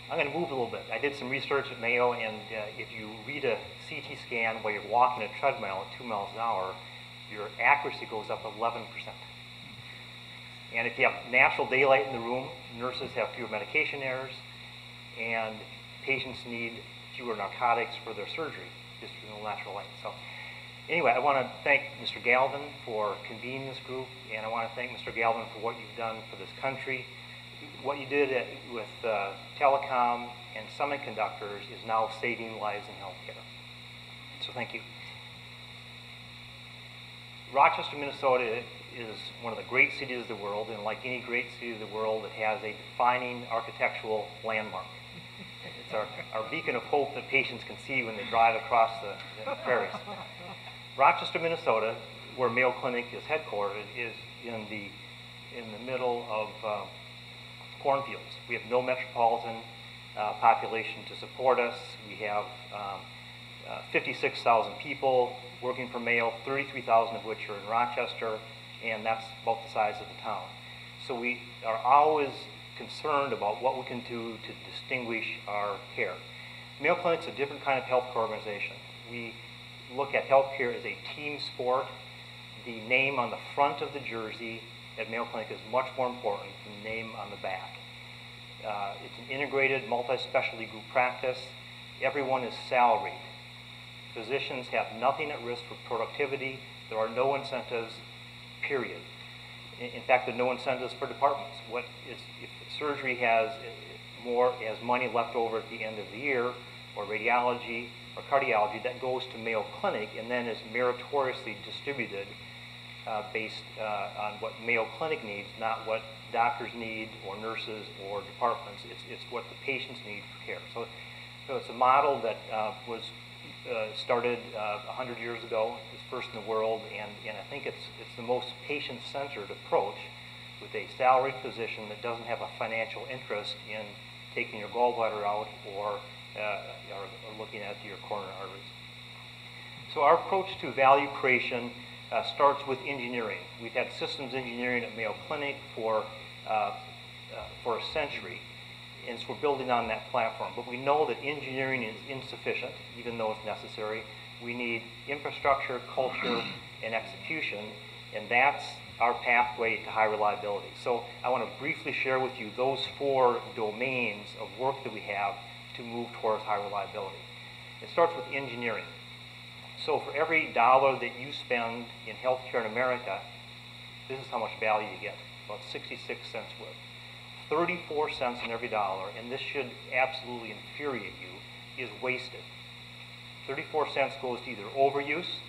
I'm going to move a little bit. I did some research at Mayo, and if you read a CT scan while you're walking a treadmill at 2 miles an hour, your accuracy goes up 11%. And if you have natural daylight in the room, nurses have fewer medication errors, and patients need fewer narcotics for their surgery, just in the natural light. So anyway, I want to thank Mr. Galvin for convening this group, and I want to thank Mr. Galvin for what you've done for this country. What you did with telecom and semiconductors is now saving lives in healthcare. So thank you. Rochester, Minnesota is one of the great cities of the world, and like any great city of the world, it has a defining architectural landmark. It's our beacon of hope that patients can see when they drive across the prairies. Rochester, Minnesota, where Mayo Clinic is headquartered, is in the middle of cornfields. We have no metropolitan population to support us. We have 56,000 people working for Mayo, 33,000 of which are in Rochester, and that's about the size of the town. So we are always concerned about what we can do to distinguish our care. Mayo Clinic's a different kind of healthcare organization. We look at healthcare as a team sport. The name on the front of the jersey at Mayo Clinic is much more important than the name on the back. It's an integrated multi-specialty group practice. Everyone is salaried. Physicians have nothing at risk for productivity. There are no incentives, period. In fact, there are no incentives for departments. If surgery has money left over at the end of the year, or radiology or cardiology, that goes to Mayo Clinic and then is meritoriously distributed based on what Mayo Clinic needs, not what doctors need or nurses or departments. It's what the patients need for care. So it's a model that was started 100 years ago. It's first in the world, and I think it's the most patient-centered approach, with a salaried physician that doesn't have a financial interest in taking your gallbladder out or looking at your coronary arteries. So our approach to value creation starts with engineering. We've had systems engineering at Mayo Clinic for a century, and so we're building on that platform. But we know that engineering is insufficient, even though it's necessary. We need infrastructure, culture, and execution, and that's our pathway to high reliability. So I want to briefly share with you those 4 domains of work that we have to move towards high reliability. It starts with engineering. So for every dollar that you spend in healthcare in America, this is how much value you get, about 66 cents worth. 34 cents in every dollar, and this should absolutely infuriate you, is wasted. 34 cents goes to either overuse,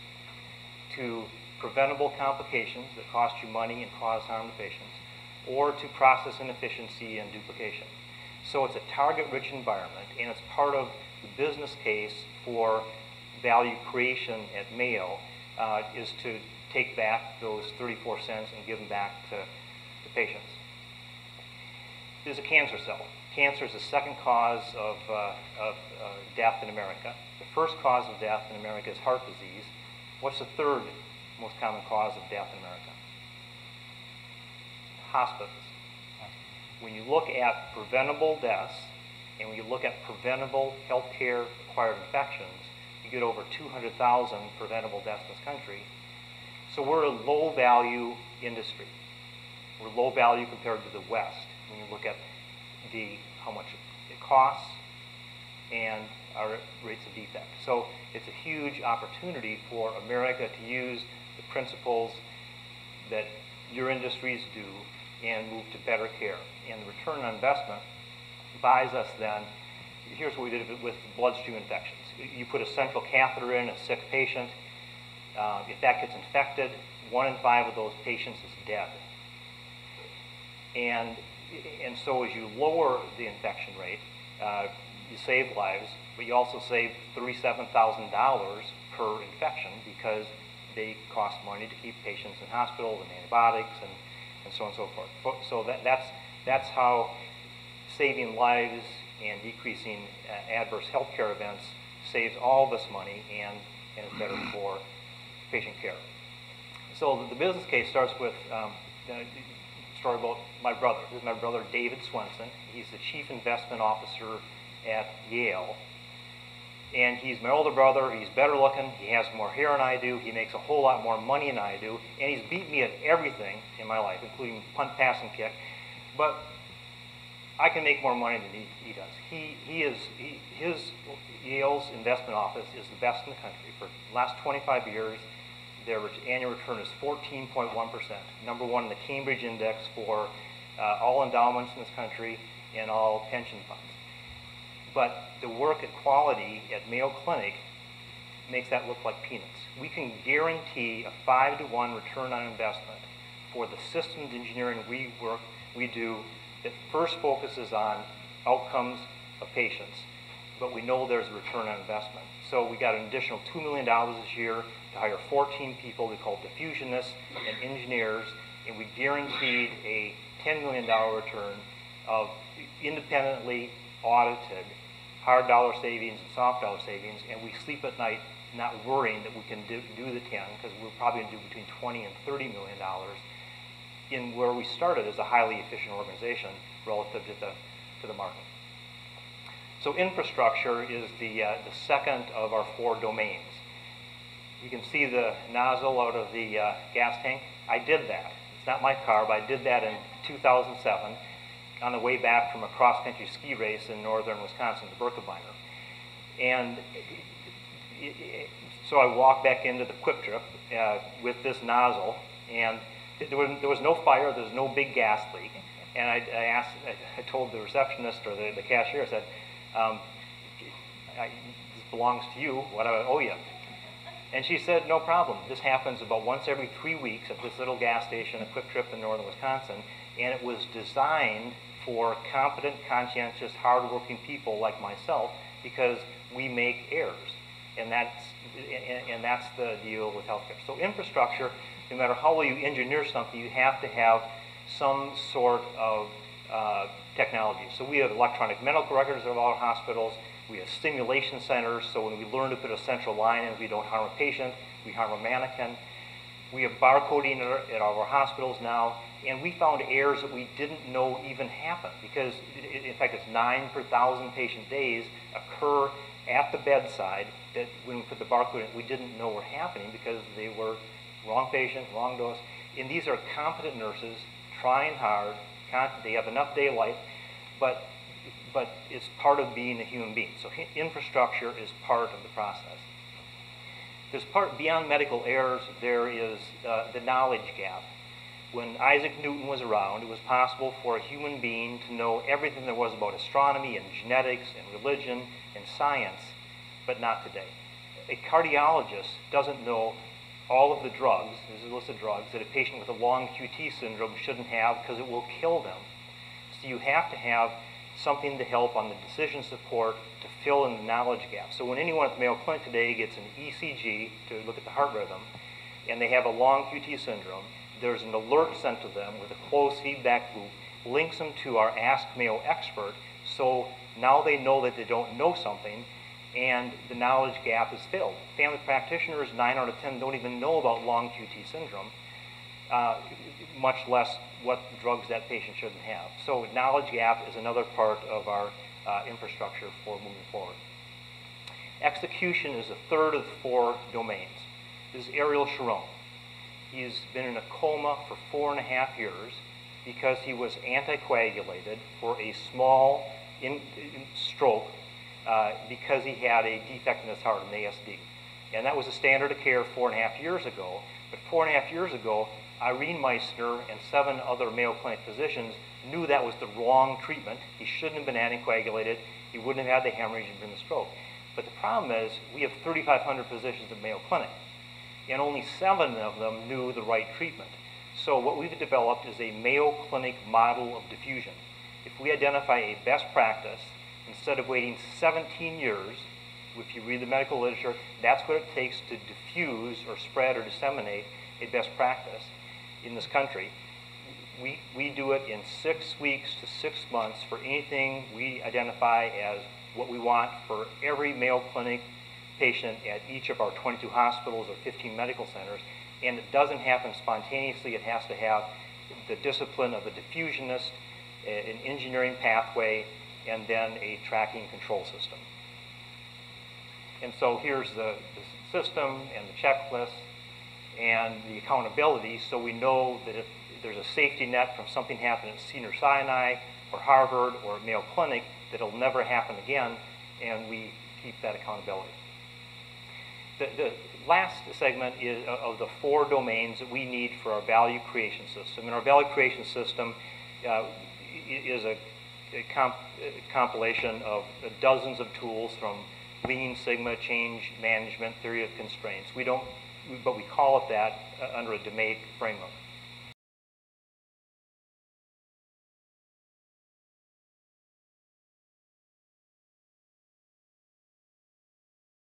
to preventable complications that cost you money and cause harm to patients, or to process inefficiency and duplication. So it's a target-rich environment, and it's part of the business case for value creation at Mayo is to take back those 34 cents and give them back to patients. There's a cancer cell. Cancer is the second cause of death in America. The first cause of death in America is heart disease. What's the third most common cause of death in America? Hospitals. When you look at preventable deaths, and when you look at preventable healthcare acquired infections, you get over 200,000 preventable deaths in this country. So we're a low value industry. We're low value compared to the West when you look at how much it costs and our rates of defect. So it's a huge opportunity for America to use the principles that your industries do and move to better care. And the return on investment buys us then, here's what we did with bloodstream infections. You put a central catheter in a sick patient. If that gets infected, 1 in 5 of those patients is dead. And so as you lower the infection rate, you save lives, but you also save $37,000 per infection because they cost money to keep patients in hospital and antibiotics and so on and so forth. So that's how saving lives and decreasing adverse healthcare events saves all this money and is better for patient care. So the business case starts with story about my brother. This is my brother, David Swensen. He's the Chief Investment Officer at Yale. And he's my older brother. He's better looking. He has more hair than I do. He makes a whole lot more money than I do. And he's beat me at everything in my life, including punt, pass, and kick. But I can make more money than he does. His Yale's investment office is the best in the country. For the last 25 years, their annual return is 14.1%, number one in the Cambridge Index for all endowments in this country and all pension funds. But the work at quality at Mayo Clinic makes that look like peanuts. We can guarantee a 5-to-1 return on investment for the systems engineering we do that first focuses on outcomes of patients, but we know there's a return on investment. So we got an additional $2 million this year to hire 14 people we call diffusionists and engineers, and we guaranteed a $10 million return of independently audited hard dollar savings and soft dollar savings, and we sleep at night not worrying that we can do the 10, because we're probably going to do between $20 and $30 million in where we started as a highly efficient organization relative to the market. So infrastructure is the second of our 4 domains. You can see the nozzle out of the gas tank. I did that. It's not my car, but I did that in 2007 on the way back from a cross-country ski race in northern Wisconsin, the Birkebeiner. And so I walked back into the Quick Trip with this nozzle, and there was no fire, there was no big gas leak. And I told the receptionist or the cashier, I said, this belongs to you, what do I owe you? And she said, no problem. This happens about once every 3 weeks at this little gas station, a Quick Trip in northern Wisconsin, and it was designed for competent, conscientious, hardworking people like myself because we make errors. And that's the deal with healthcare. So infrastructure, no matter how well you engineer something, you have to have some sort of technology. So we have electronic medical records at all our hospitals. We have stimulation centers, so when we learn to put a central line in, we don't harm a patient, we harm a mannequin. We have barcoding at all our hospitals now, and we found errors that we didn't know even happened, because in fact it's 9 per 1,000 patient days occur at the bedside that when we put the barcode in, we didn't know were happening because they were wrong patient, wrong dose. And these are competent nurses trying hard, they have enough daylight, but it's part of being a human being. So infrastructure is part of the process. There's beyond medical errors, there is the knowledge gap. When Isaac Newton was around, it was possible for a human being to know everything there was about astronomy and genetics and religion and science, but not today. A cardiologist doesn't know all of the drugs, there's a list of drugs, that a patient with a long QT syndrome shouldn't have because it will kill them. So you have to have something to help on the decision support to fill in the knowledge gap. So when anyone at the Mayo Clinic today gets an ECG to look at the heart rhythm, and they have a long QT syndrome, there's an alert sent to them with a closed feedback loop, links them to our Ask Mayo expert, so now they know that they don't know something, and the knowledge gap is filled. Family practitioners, 9 out of 10, don't even know about long QT syndrome, much less what drugs that patient shouldn't have. So knowledge gap is another part of our infrastructure for moving forward. Execution is the third of the 4 domains. This is Ariel Sharon. He's been in a coma for 4.5 years because he was anticoagulated for a small stroke because he had a defect in his heart, an ASD. And that was the standard of care 4.5 years ago. But 4.5 years ago, Irene Meissner and 7 other Mayo Clinic physicians knew that was the wrong treatment. He shouldn't have been anticoagulated. He wouldn't have had the hemorrhage and the stroke. But the problem is we have 3,500 physicians at Mayo Clinic, and only 7 of them knew the right treatment. So what we've developed is a Mayo Clinic model of diffusion. If we identify a best practice, instead of waiting 17 years, if you read the medical literature, that's what it takes to diffuse or spread or disseminate a best practice in this country. We do it in 6 weeks to 6 months for anything we identify as what we want for every Mayo Clinic patient at each of our 22 hospitals or 15 medical centers. And it doesn't happen spontaneously. It has to have the discipline of a diffusionist, an engineering pathway, and then a tracking control system. And so here's the system and the checklist and the accountability, so we know that if there's a safety net from something happening at Sinai or Harvard or Mayo Clinic, that it'll never happen again, and we keep that accountability. The last segment is of the 4 domains that we need for our value creation system. And our value creation system is a compilation of dozens of tools from Lean Sigma, change management, theory of constraints. But we call it that under a domain framework.